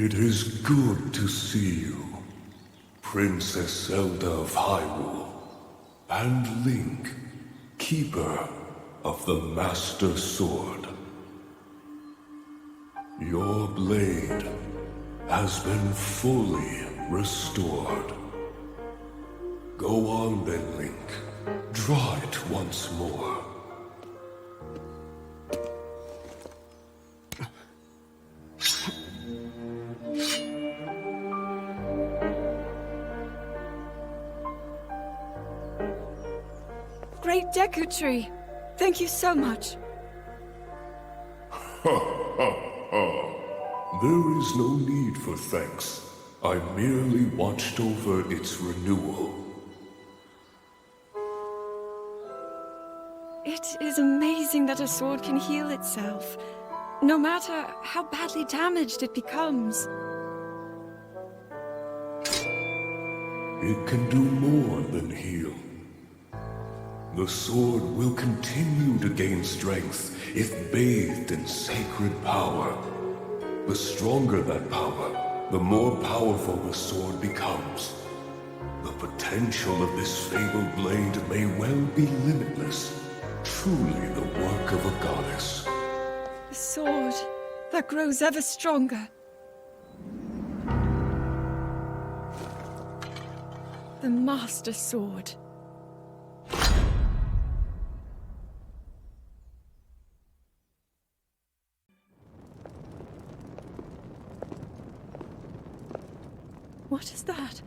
It is good to see you, Princess Zelda of Hyrule, and Link, Keeper of the Master Sword. Your blade has been fully restored. Go on then, Link. Draw it once more. Great Deku Tree! Thank you so much. There is no need for thanks. I merely watched over its renewal. It is amazing that a sword can heal itself, no matter how badly damaged it becomes. It can do more than heal. The sword will continue to gain strength if bathed in sacred power. The stronger that power, the more powerful the sword becomes. The potential of this fabled blade may well be limitless. Truly the work of a goddess. The sword that grows ever stronger. The Master Sword. What is that?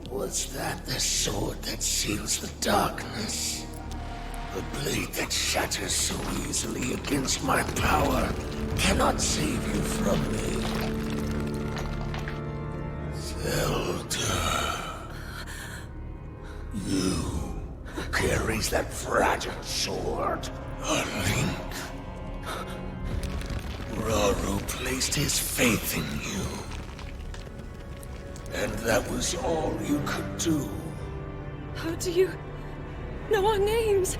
Was that the sword that seals the darkness? The blade that shatters so easily against my power cannot save you from me. Zelda. You who carries that fragile sword. A Link. Raru placed his faith in you. And that was all you could do. How do you know our names?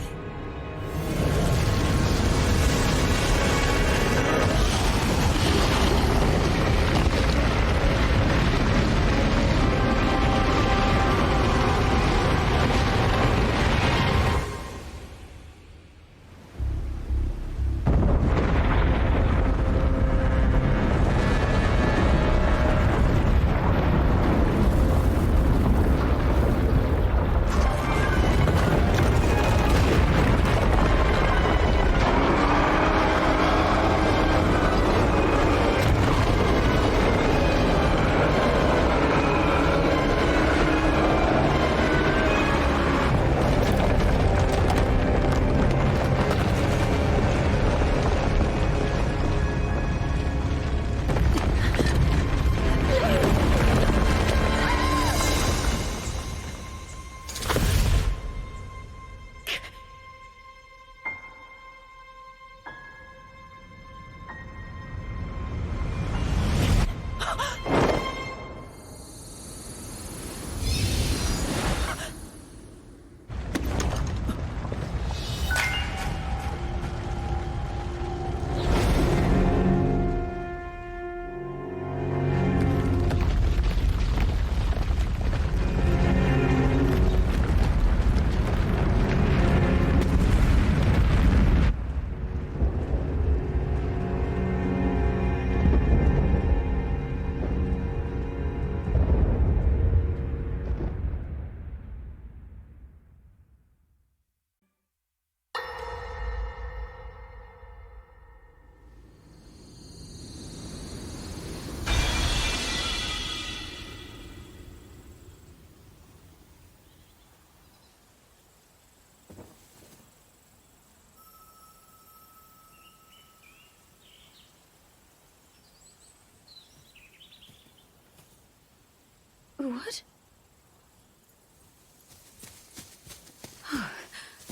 What?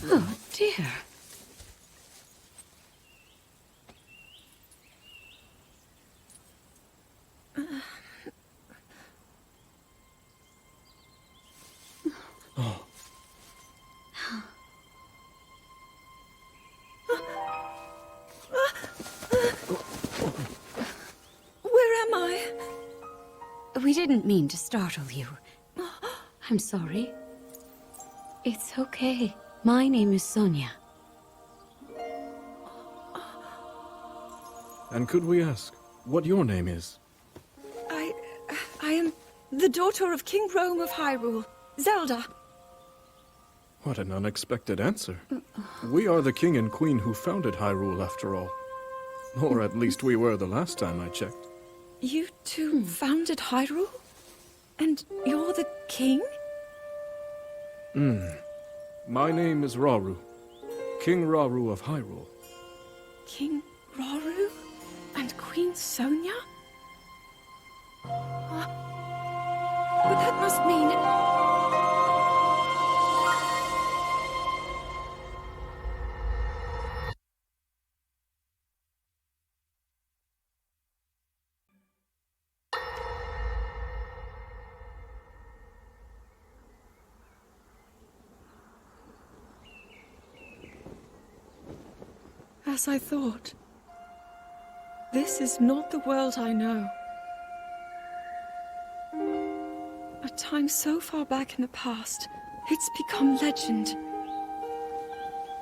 Oh, dear. Where am I? We didn't mean to startle you. I'm sorry. It's okay. My name is Sonia. And could we ask what your name is? I am the daughter of King Rome of Hyrule, Zelda. What an unexpected answer. We are the king and queen who founded Hyrule, after all. Or at least we were the last time I checked. You two founded Hyrule? And you're the king? My name is Rauru, King Rauru of Hyrule. King Rauru? And Queen Sonia? But that must mean... As I thought. This is not the world I know. A time so far back in the past, it's become legend.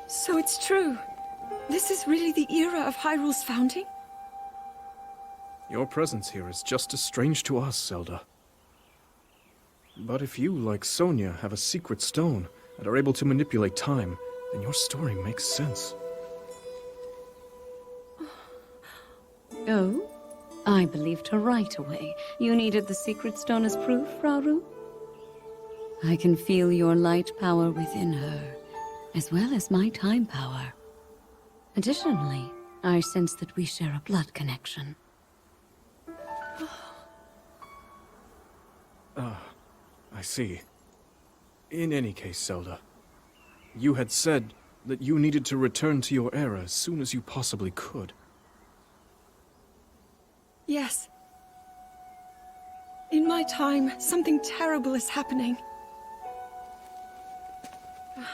So it's true. This is really the era of Hyrule's founding? Your presence here is just as strange to us, Zelda. But if you, like Sonia, have a secret stone and are able to manipulate time, then your story makes sense. Oh? I believed her right away. You needed the secret stone as proof, Rauru? I can feel your light power within her, as well as my time power. Additionally, I sense that we share a blood connection. I see. In any case, Zelda, you had said that you needed to return to your era as soon as you possibly could. Yes. In my time, something terrible is happening.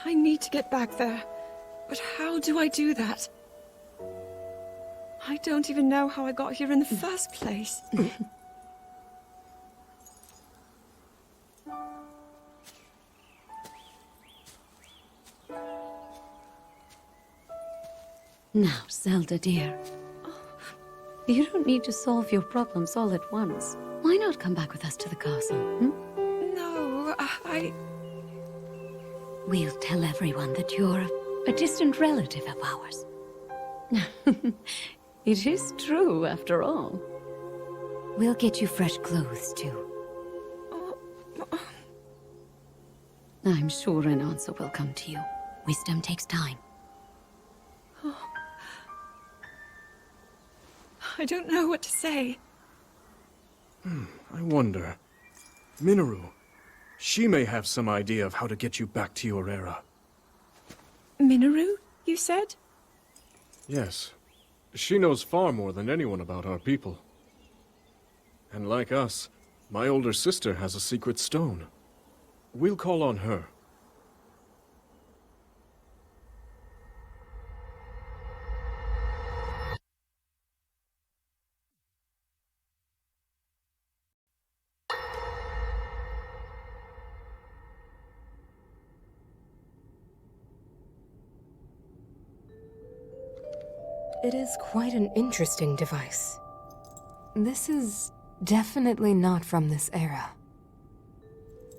I need to get back there. But how do I do that? I don't even know how I got here in the first place. Now, Zelda dear. You don't need to solve your problems all at once. Why not come back with us to the castle, No, We'll tell everyone that you're a distant relative of ours. It is true, after all. We'll get you fresh clothes, too. I'm sure an answer will come to you. Wisdom takes time. I don't know what to say. I wonder. Mineru. She may have some idea of how to get you back to your era. Mineru, you said? Yes. She knows far more than anyone about our people. And like us, my older sister has a secret stone. We'll call on her. It is quite an interesting device. This is definitely not from this era.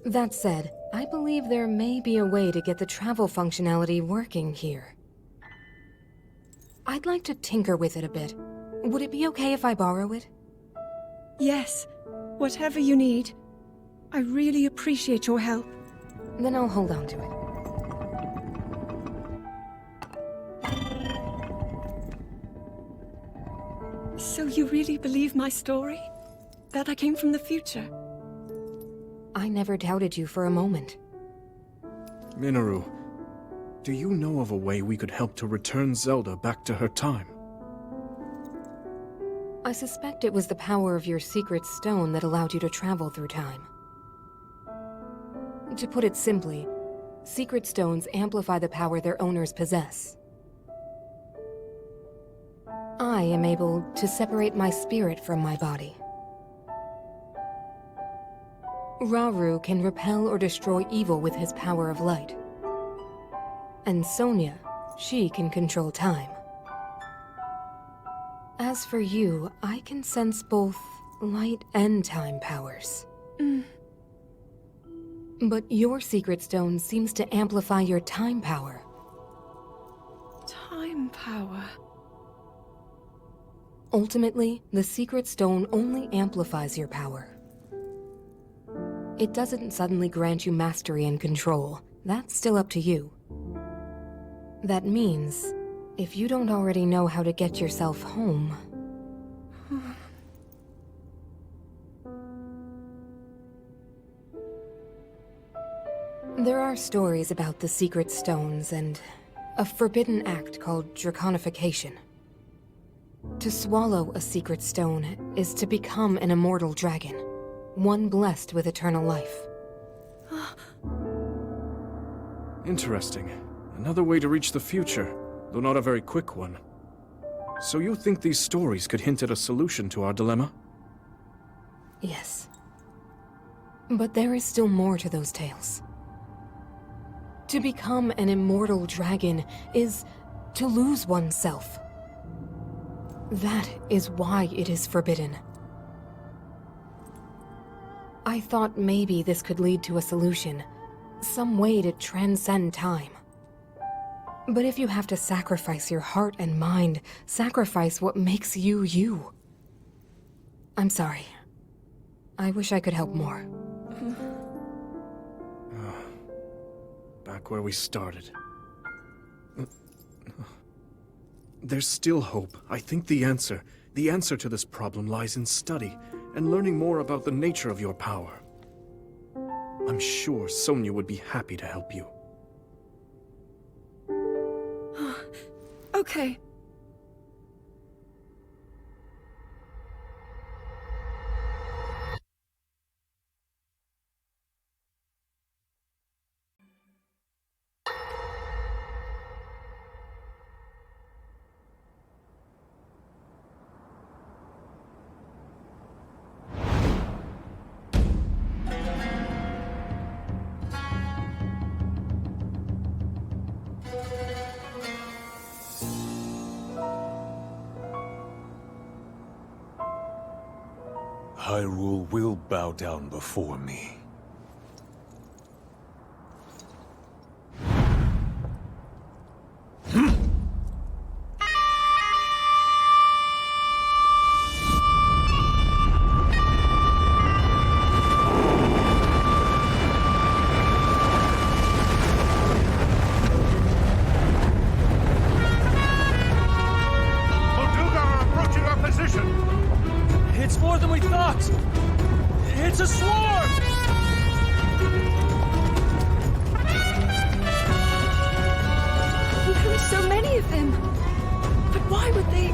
That said, I believe there may be a way to get the travel functionality working here. I'd like to tinker with it a bit. Would it be okay if I borrow it? Yes. Whatever you need. I really appreciate your help. Then I'll hold on to it. So you really believe my story? That I came from the future? I never doubted you for a moment. Mineru, do you know of a way we could help to return Zelda back to her time? I suspect it was the power of your secret stone that allowed you to travel through time. To put it simply, secret stones amplify the power their owners possess. I am able to separate my spirit from my body. Rauru can repel or destroy evil with his power of light. And Sonia, she can control time. As for you, I can sense both light and time powers. But your secret stone seems to amplify your time power. Time power. Ultimately, the secret stone only amplifies your power. It doesn't suddenly grant you mastery and control. That's still up to you. That means, if you don't already know how to get yourself home... There are stories about the secret stones and a forbidden act called draconification. To swallow a secret stone is to become an immortal dragon, one blessed with eternal life. Interesting. Another way to reach the future, though not a very quick one. So you think these stories could hint at a solution to our dilemma? Yes. But there is still more to those tales. To become an immortal dragon is to lose oneself. That is why it is forbidden. I thought maybe this could lead to a solution, some way to transcend time. But if you have to sacrifice your heart and mind, sacrifice what makes you you. I'm sorry. I wish I could help more. Back where we started. There's still hope. I think the answer to this problem lies in study and learning more about the nature of your power. I'm sure Sonia would be happy to help you. Okay. Hyrule will bow down before me. It's more than we thought! It's a swarm! There are so many of them. But why would they...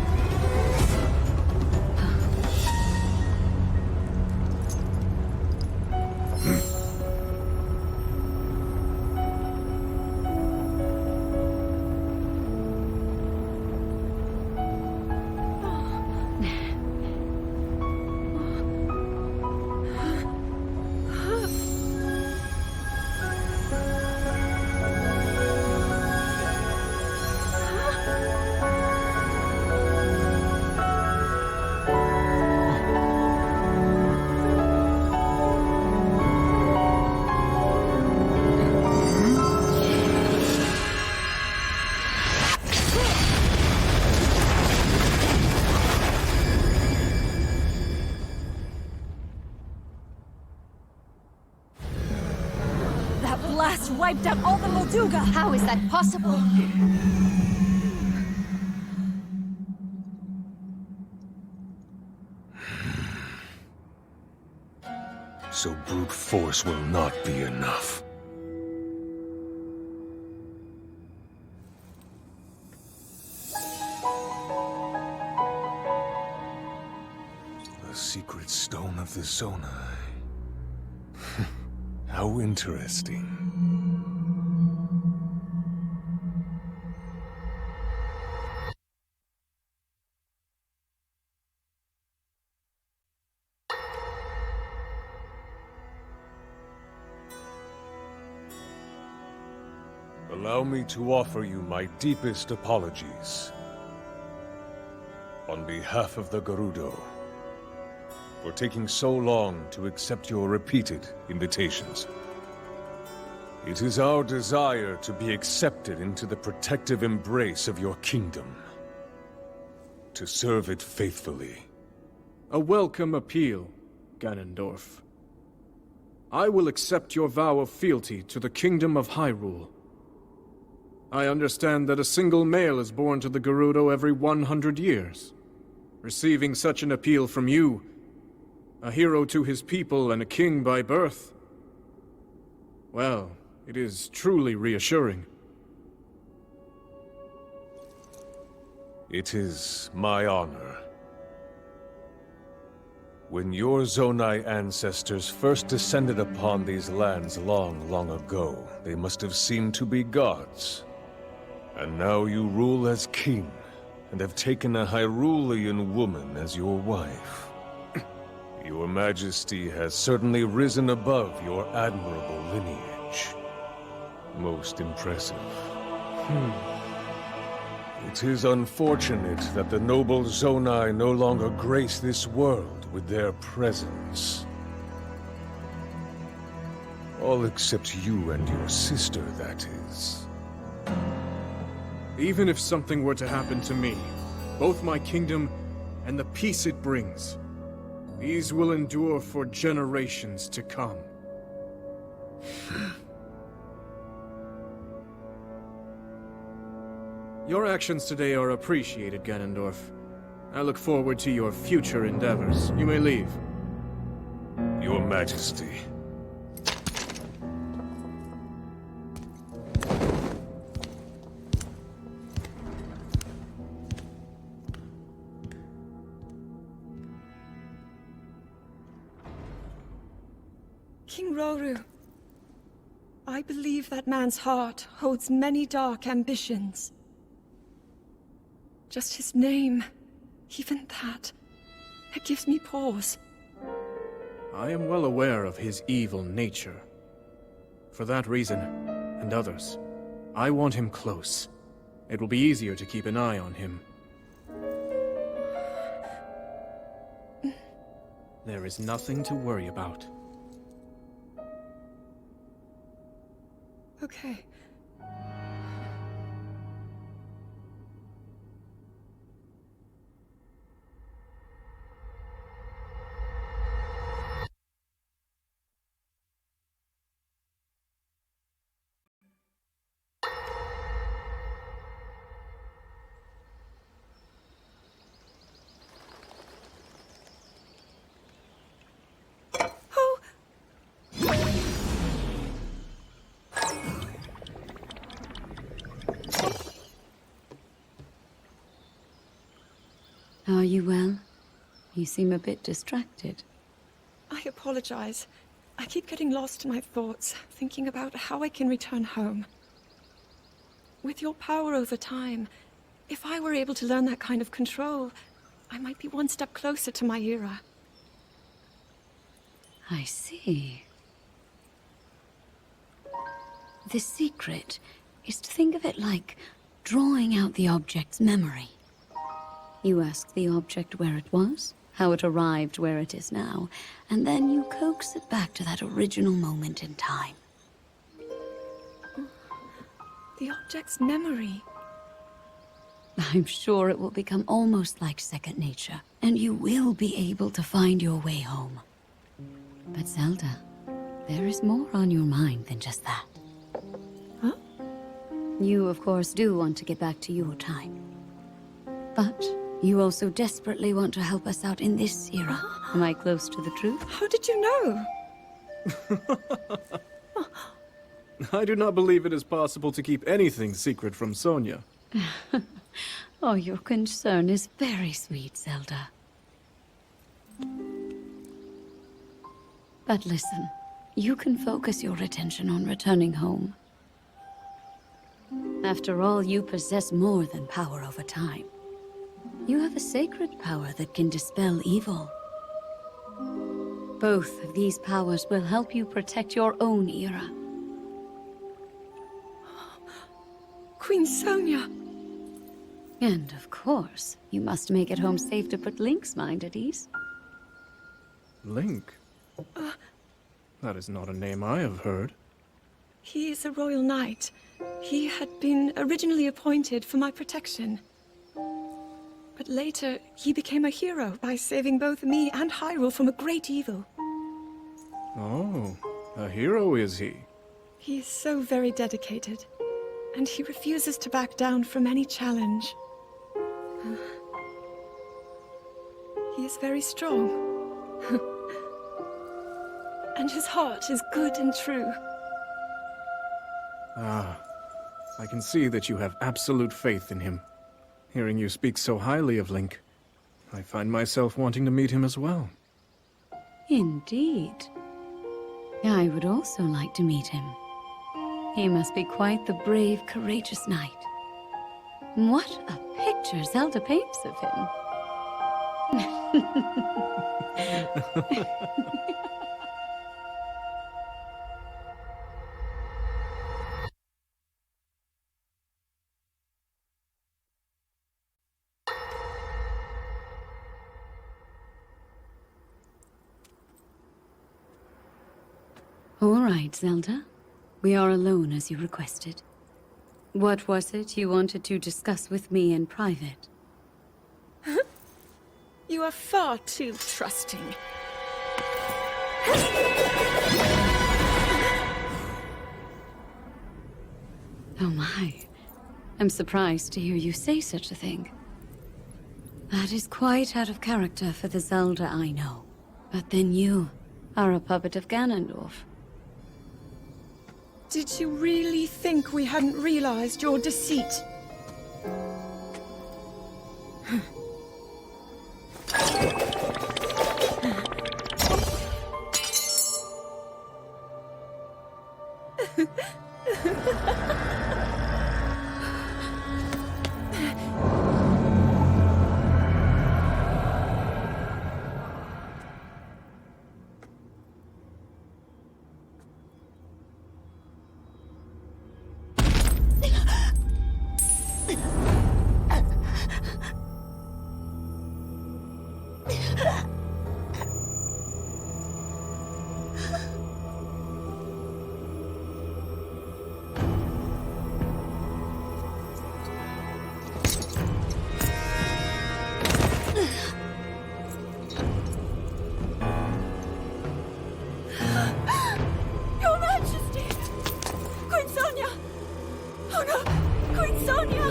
blast wiped out all the Molduga! How is that possible? so brute force will not be enough. The secret stone of the Zonai. How interesting. Allow me to offer you my deepest apologies. On behalf of the Gerudo, for taking so long to accept your repeated invitations. It is our desire to be accepted into the protective embrace of your kingdom, to serve it faithfully. A welcome appeal, Ganondorf. I will accept your vow of fealty to the Kingdom of Hyrule. I understand that a single male is born to the Gerudo every 100 years. Receiving such an appeal from you, a hero to his people and a king by birth, well, it is truly reassuring. It is my honor. When your Zonai ancestors first descended upon these lands long, long ago, they must have seemed to be gods. And now you rule as king, and have taken a Hyrulean woman as your wife. Your Majesty has certainly risen above your admirable lineage. Most impressive. It is unfortunate that the noble Zonai no longer grace this world with their presence. All except you and your sister, that is. Even if something were to happen to me, both my kingdom and the peace it brings, these will endure for generations to come. Your actions today are appreciated, Ganondorf. I look forward to your future endeavors. You may leave. Your Majesty. King Roru, I believe that man's heart holds many dark ambitions. Just his name, even that, it gives me pause. I am well aware of his evil nature. For that reason, and others, I want him close. It will be easier to keep an eye on him. There is nothing to worry about. Okay. Are you well? You seem a bit distracted. I apologize. I keep getting lost in my thoughts, thinking about how I can return home. With your power over time, if I were able to learn that kind of control, I might be one step closer to my era. I see. The secret is to think of it like drawing out the object's memory. You ask the object where it was, how it arrived where it is now, and then you coax it back to that original moment in time. The object's memory. I'm sure it will become almost like second nature, and you will be able to find your way home. But Zelda, there is more on your mind than just that. Huh? You, of course, do want to get back to your time. But you also desperately want to help us out in this era. Am I close to the truth? How did you know? I do not believe it is possible to keep anything secret from Sonia. Oh, your concern is very sweet, Zelda. But listen, you can focus your attention on returning home. After all, you possess more than power over time. You have a sacred power that can dispel evil. Both of these powers will help you protect your own era. Queen Sonia! And of course, you must make it home safe to put Link's mind at ease. Link? That is not a name I have heard. He is a royal knight. He had been originally appointed for my protection. But later, he became a hero by saving both me and Hyrule from a great evil. Oh, a hero is he? He is so very dedicated, and he refuses to back down from any challenge. He is very strong. And his heart is good and true. Ah, I can see that you have absolute faith in him. Hearing you speak so highly of Link, I find myself wanting to meet him as well. Indeed. I would also like to meet him. He must be quite the brave, courageous knight. What a picture Zelda paints of him. All right, Zelda. We are alone as you requested. What was it you wanted to discuss with me in private? You are far too trusting. Oh my. I'm surprised to hear you say such a thing. That is quite out of character for the Zelda I know. But then you are a puppet of Ganondorf. Did you really think we hadn't realized your deceit? Your Majesty! Queen Sonia! Oh no! Queen Sonia!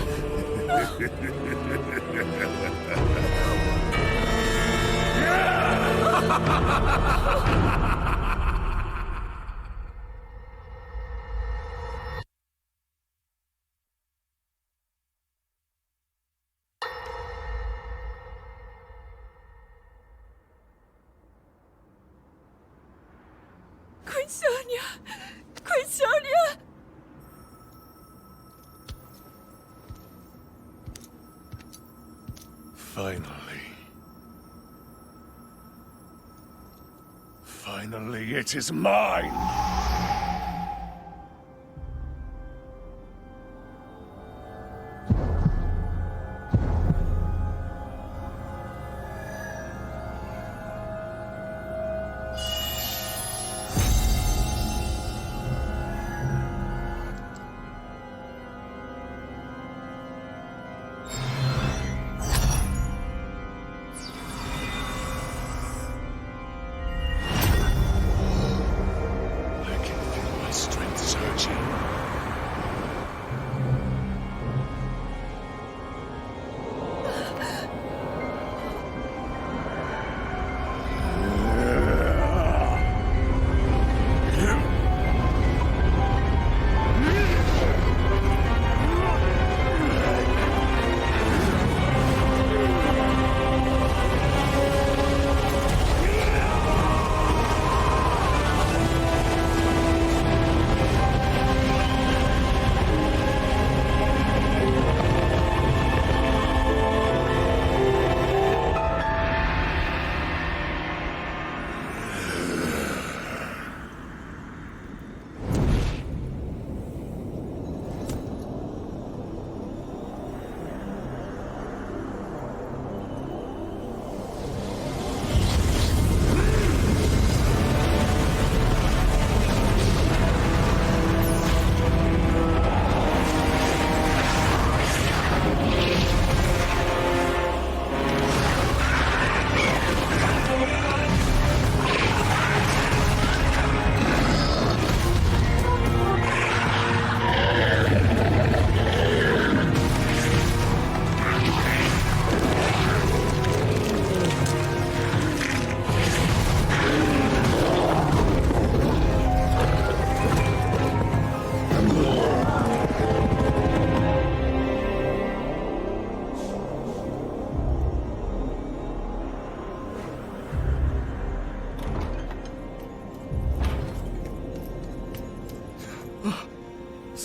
Queen Sonia! Queen Sonia! Finally. Finally, it is mine!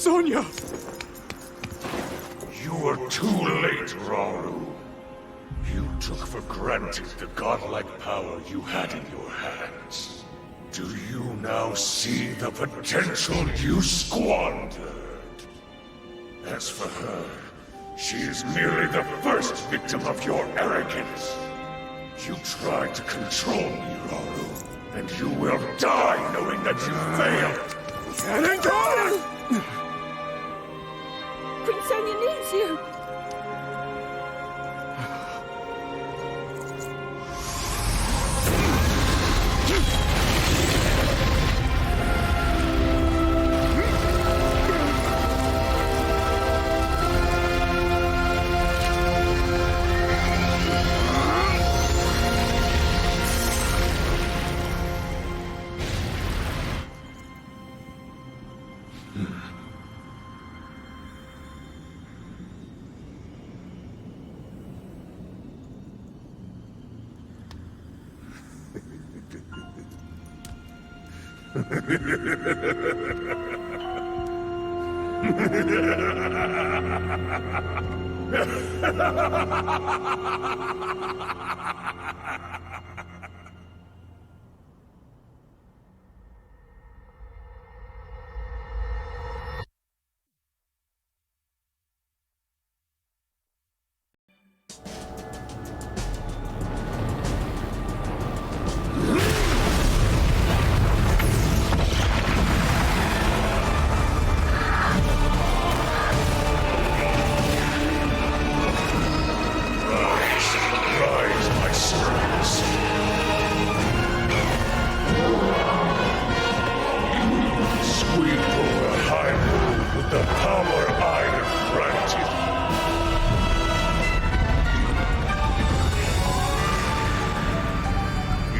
Sonia! You were too late, Rauru. You took for granted the godlike power you had in your hands. Do you now see the potential you squandered? As for her, she is merely the first victim of your arrogance. You tried to control me, Rauru, and you will die knowing that you failed! Cannon Garden! Queen Sonia needs you!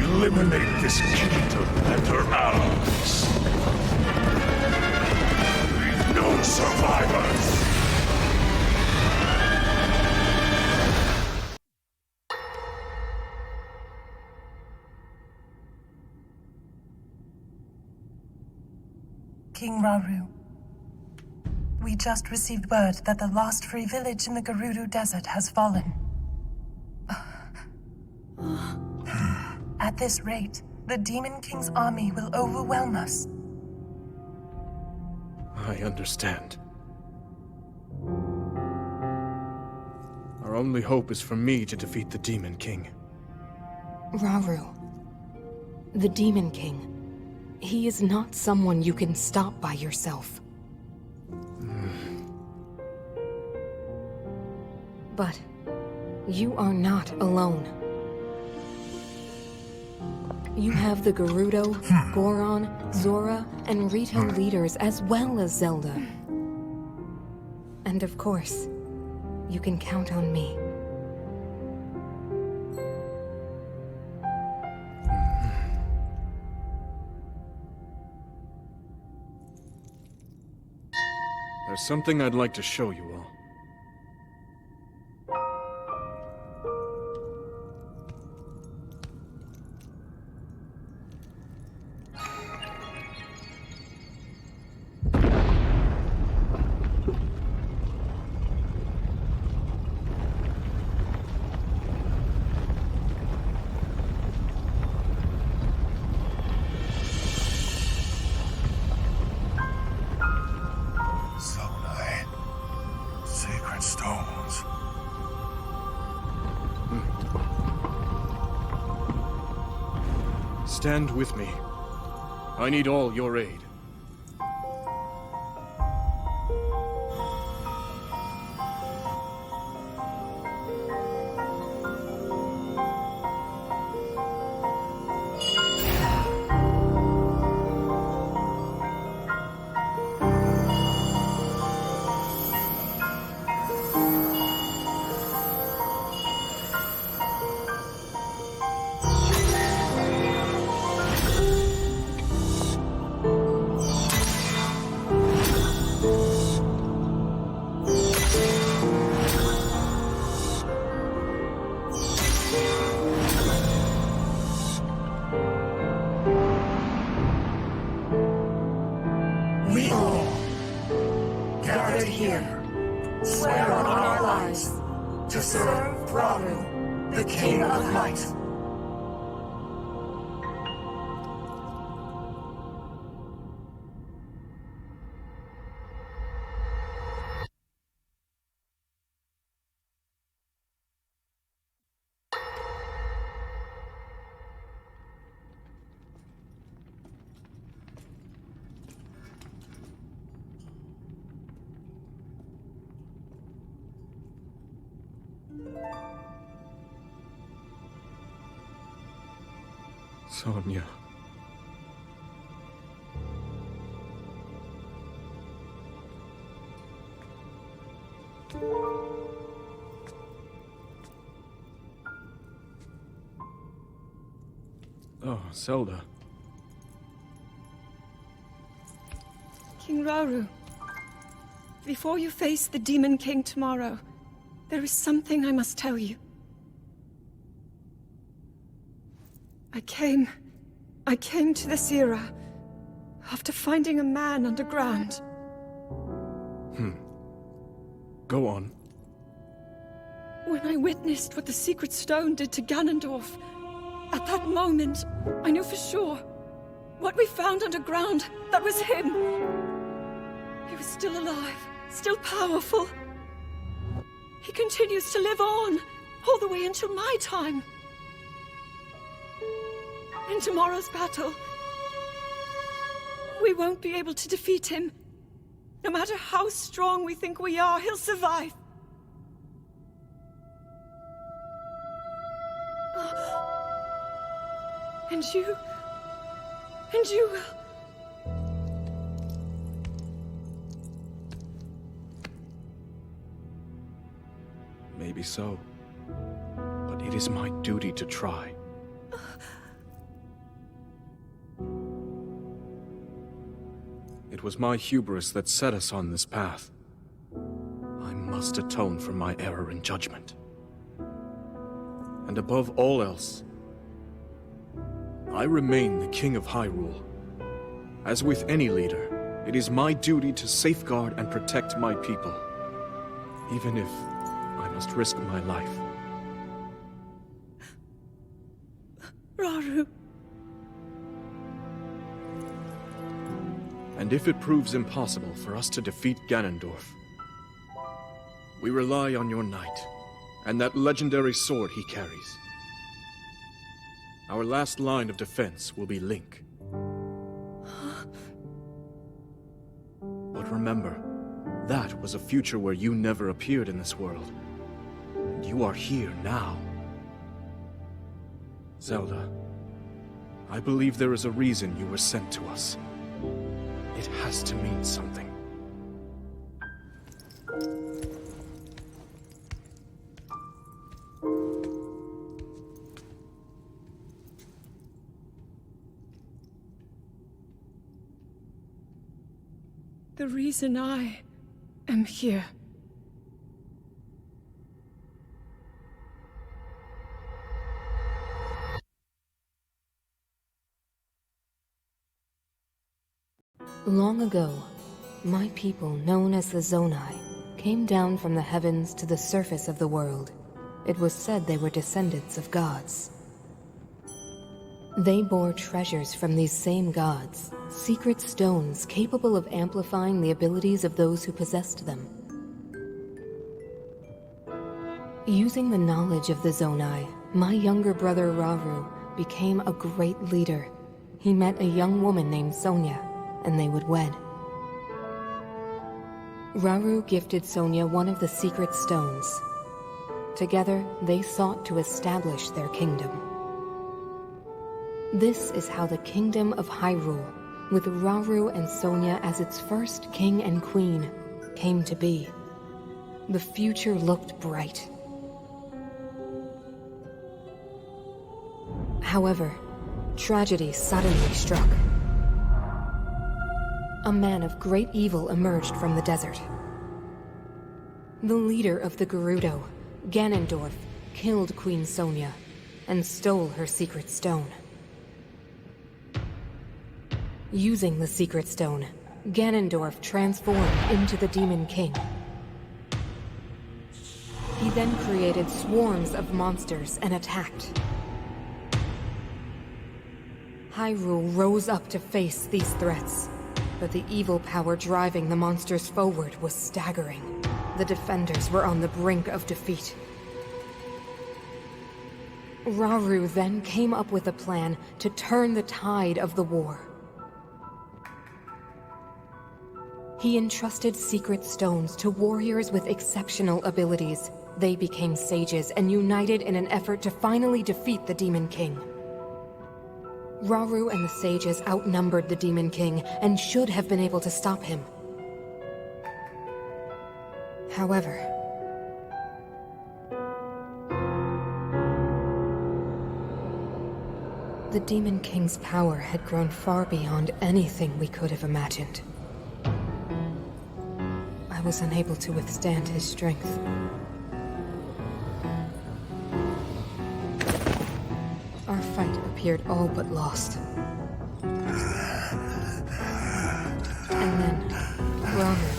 Eliminate this kingdom and her allies. Leave no survivors. King Rauru, we just received word that the lost free village in the Gerudo desert has fallen. At this rate, the Demon King's army will overwhelm us. I understand. Our only hope is for me to defeat the Demon King. Rauru, the Demon King, he is not someone you can stop by yourself. But you are not alone. You have the Gerudo, Goron, Zora, and Rito leaders as well as Zelda. And of course, you can count on me. There's something I'd like to show you all. Stand with me. I need all your aid. here. Swear on our lives to serve Rauru, the King of Light. Sonia. Oh, Zelda. King Rauru, before you face the Demon King tomorrow, there is something I must tell you. I came to this era after finding a man underground. Go on. When I witnessed what the Secret Stone did to Ganondorf, at that moment, I knew for sure what we found underground, that was him. He was still alive, still powerful. He continues to live on, all the way until my time. In tomorrow's battle, we won't be able to defeat him. No matter how strong we think we are, he'll survive. And you will. Maybe so. But it is my duty to try. It was my hubris that set us on this path. I must atone for my error in judgment. And above all else, I remain the King of Hyrule. As with any leader, it is my duty to safeguard and protect my people, even if I must risk my life. Rauru. And if it proves impossible for us to defeat Ganondorf, we rely on your knight, and that legendary sword he carries. Our last line of defense will be Link. But remember, that was a future where you never appeared in this world. And you are here now. Zelda, I believe there is a reason you were sent to us. It has to mean something. The reason I am here. Long ago, my people, known as the Zonai, came down from the heavens to the surface of the world. It was said they were descendants of gods. They bore treasures from these same gods, secret stones capable of amplifying the abilities of those who possessed them. Using the knowledge of the Zonai, my younger brother Rauru became a great leader. He met a young woman named Sonia, and they would wed. Rauru gifted Sonia one of the secret stones. Together, they sought to establish their kingdom. This is how the Kingdom of Hyrule, with Rauru and Sonia as its first king and queen, came to be. The future looked bright. However, tragedy suddenly struck. A man of great evil emerged from the desert. The leader of the Gerudo, Ganondorf, killed Queen Sonia and stole her secret stone. Using the secret stone, Ganondorf transformed into the Demon King He then created swarms of monsters and attacked. Hyrule rose up to face these threats, but the evil power driving the monsters forward was staggering. The defenders were on the brink of defeat. Rauru then came up with a plan to turn the tide of the war. He entrusted secret stones to warriors with exceptional abilities. They became sages and united in an effort to finally defeat the Demon King. Rauru and the sages outnumbered the Demon King and should have been able to stop him. However, the Demon King's power had grown far beyond anything we could have imagined. I was unable to withstand his strength. Our fight appeared all but lost. And then, Rauru.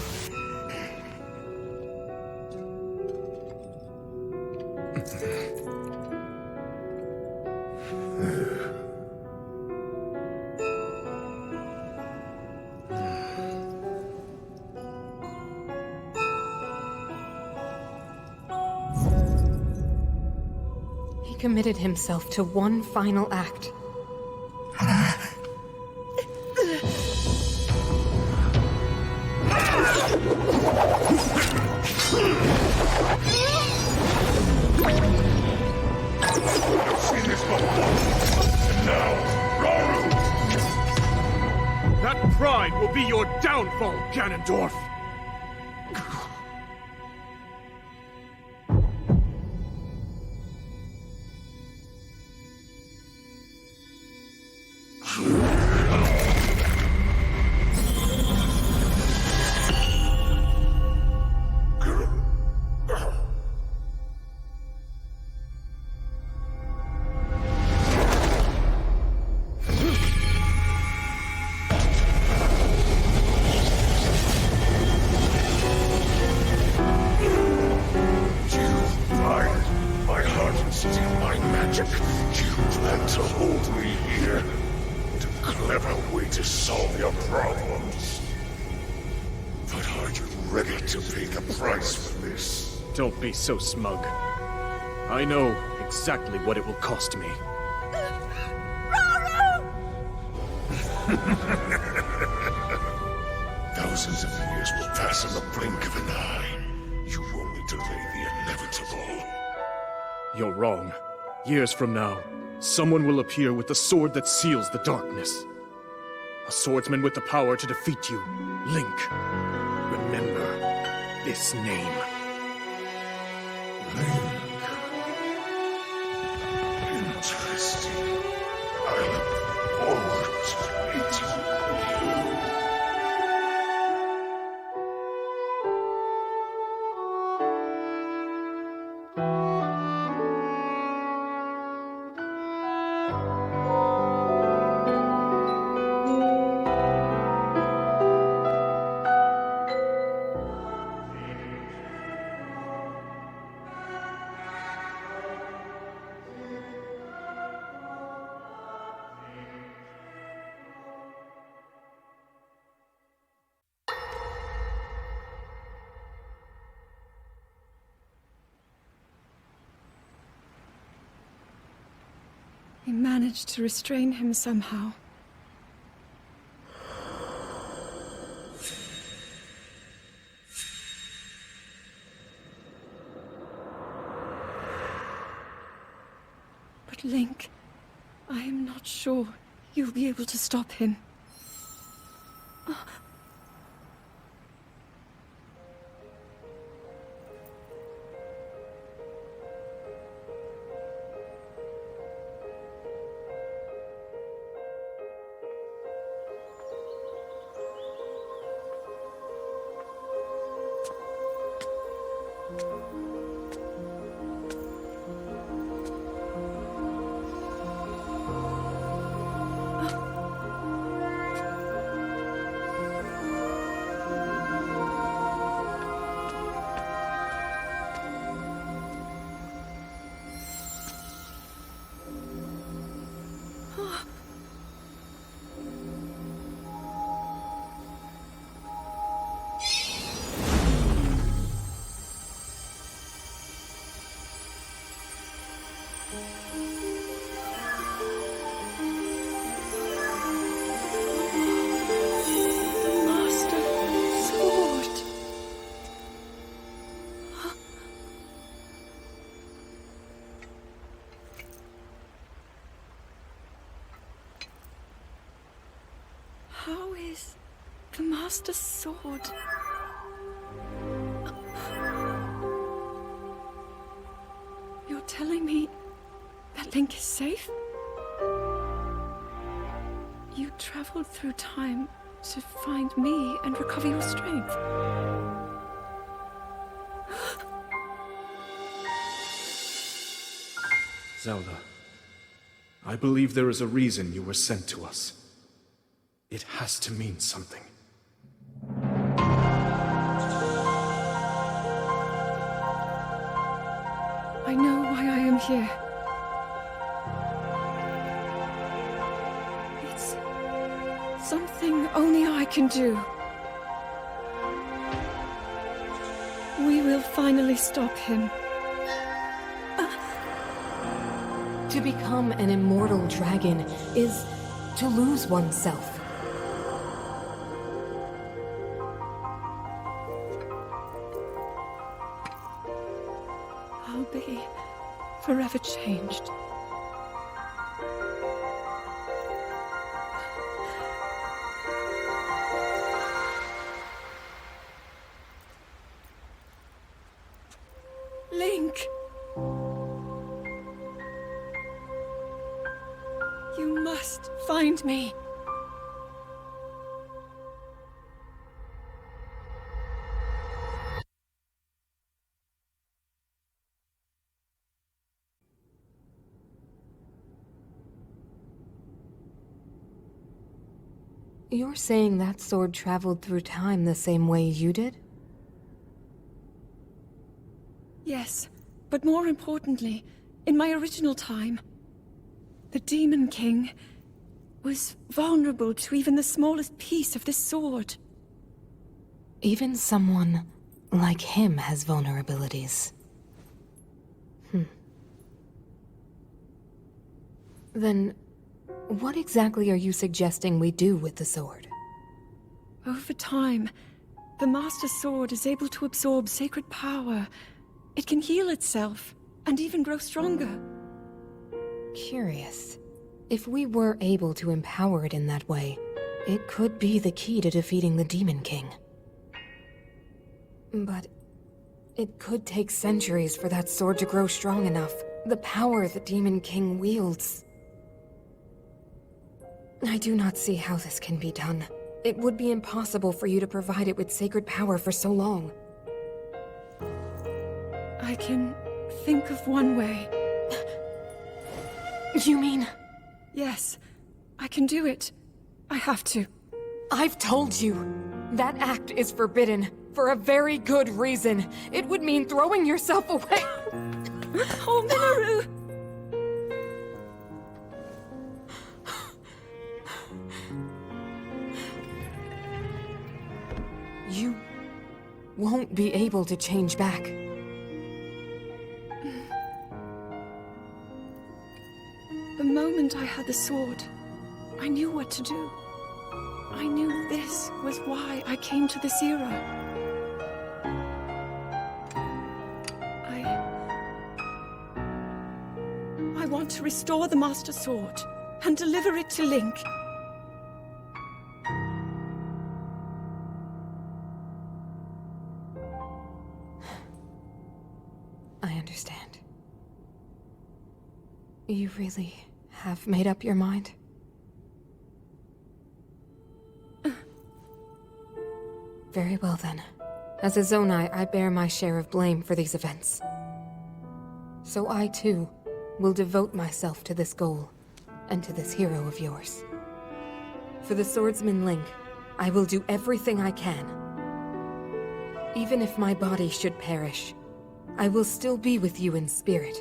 He committed himself to one final act. That pride will be your downfall, Ganondorf! Don't be so smug. I know exactly what it will cost me. Thousands of years will pass in the blink of an eye. You only delay the inevitable. You're wrong. Years from now, someone will appear with the sword that seals the darkness. A swordsman with the power to defeat you, Link. Remember this name. Interesting. I look forward to meeting you. I managed to restrain him somehow. But Link, I am not sure you'll be able to stop him. Master Sword. How is the Master Sword? You're telling me that Link is safe? You traveled through time to find me and recover your strength. Zelda, I believe there is a reason you were sent to us. It has to mean something. I know why I am here. It's something only I can do. We will finally stop him. To become an immortal dragon is to lose oneself. I'll be forever changed. Link! You must find me. You're saying that sword traveled through time the same way you did? Yes, but more importantly, in my original time, the Demon King was vulnerable to even the smallest piece of this sword. Even someone like him has vulnerabilities. Then, what exactly are you suggesting we do with the sword? Over time, the Master Sword is able to absorb sacred power. It can heal itself, and even grow stronger. Curious. If we were able to empower it in that way, it could be the key to defeating the Demon King. But it could take centuries for that sword to grow strong enough. The power the Demon King wields. I do not see how this can be done. It would be impossible for you to provide it with sacred power for so long. I can think of one way. You mean? Yes, I can do it. I have to. I've told you. That act is forbidden, for a very good reason. It would mean throwing yourself away. Oh, Mineru! You won't be able to change back. The moment I had the sword, I knew what to do. I knew this was why I came to this era. I want to restore the Master Sword and deliver it to Link. I understand. You really have made up your mind? Very well then. As a Zonai, I bear my share of blame for these events. So I too will devote myself to this goal, and to this hero of yours. For the swordsman Link, I will do everything I can. Even if my body should perish, I will still be with you in spirit.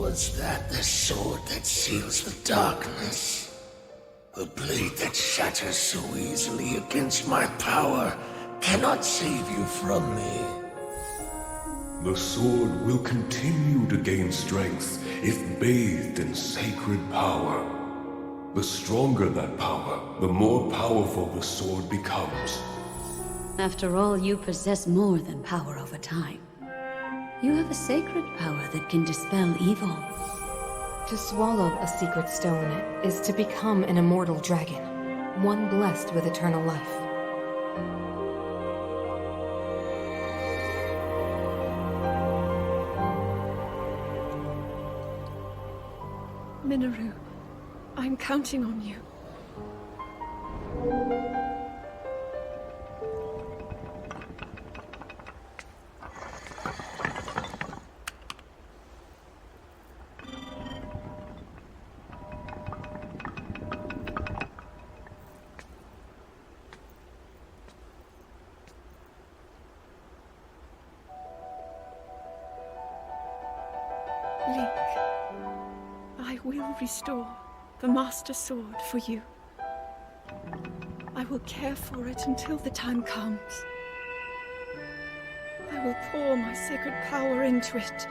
Was that the sword that seals the darkness? The blade that shatters so easily against my power cannot save you from me. The sword will continue to gain strength if bathed in sacred power. The stronger that power, the more powerful the sword becomes. After all, you possess more than power over time. You have a sacred power that can dispel evil. To swallow a secret stone is to become an immortal dragon, one blessed with eternal life. Mineru, I'm counting on you. Link, I will restore the Master Sword for you. I will care for it until the time comes. I will pour my sacred power into it.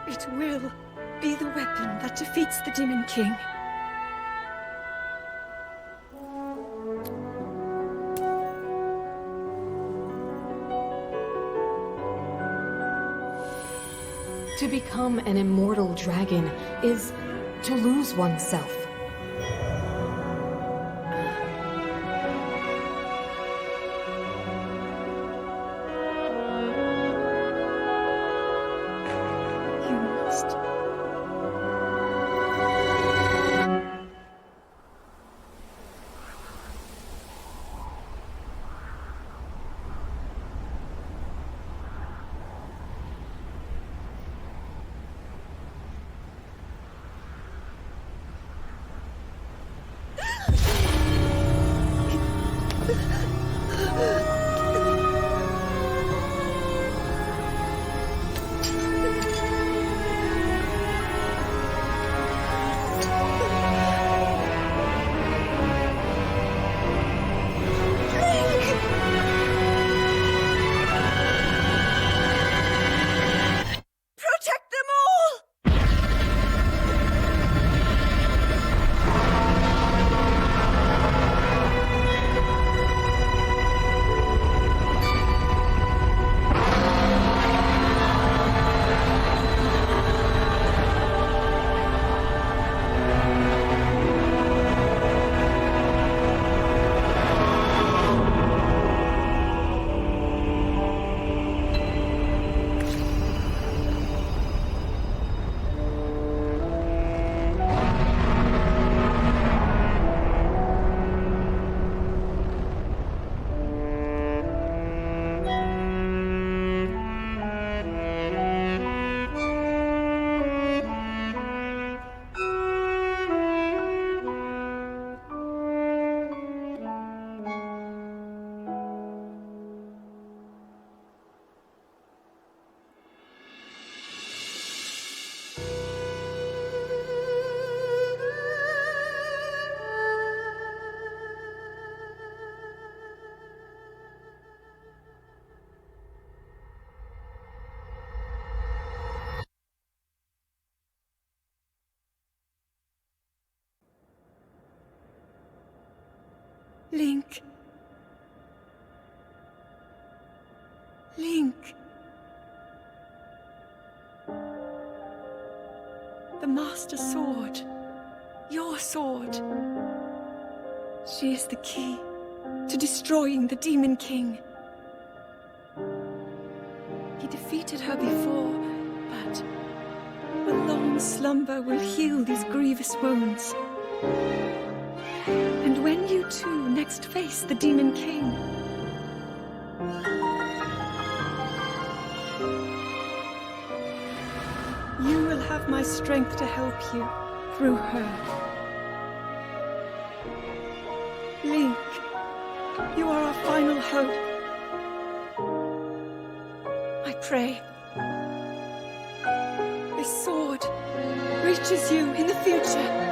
It will be the weapon that defeats the Demon King. To become an immortal dragon is to lose oneself. You must. Protect them all! Link. Link. The Master Sword. Your sword. She is the key to destroying the Demon King. He defeated her before, but a long slumber will heal these grievous wounds. And when you two next face the Demon King, you will have my strength to help you through her. Link, you are our final hope. I pray. This sword reaches you in the future.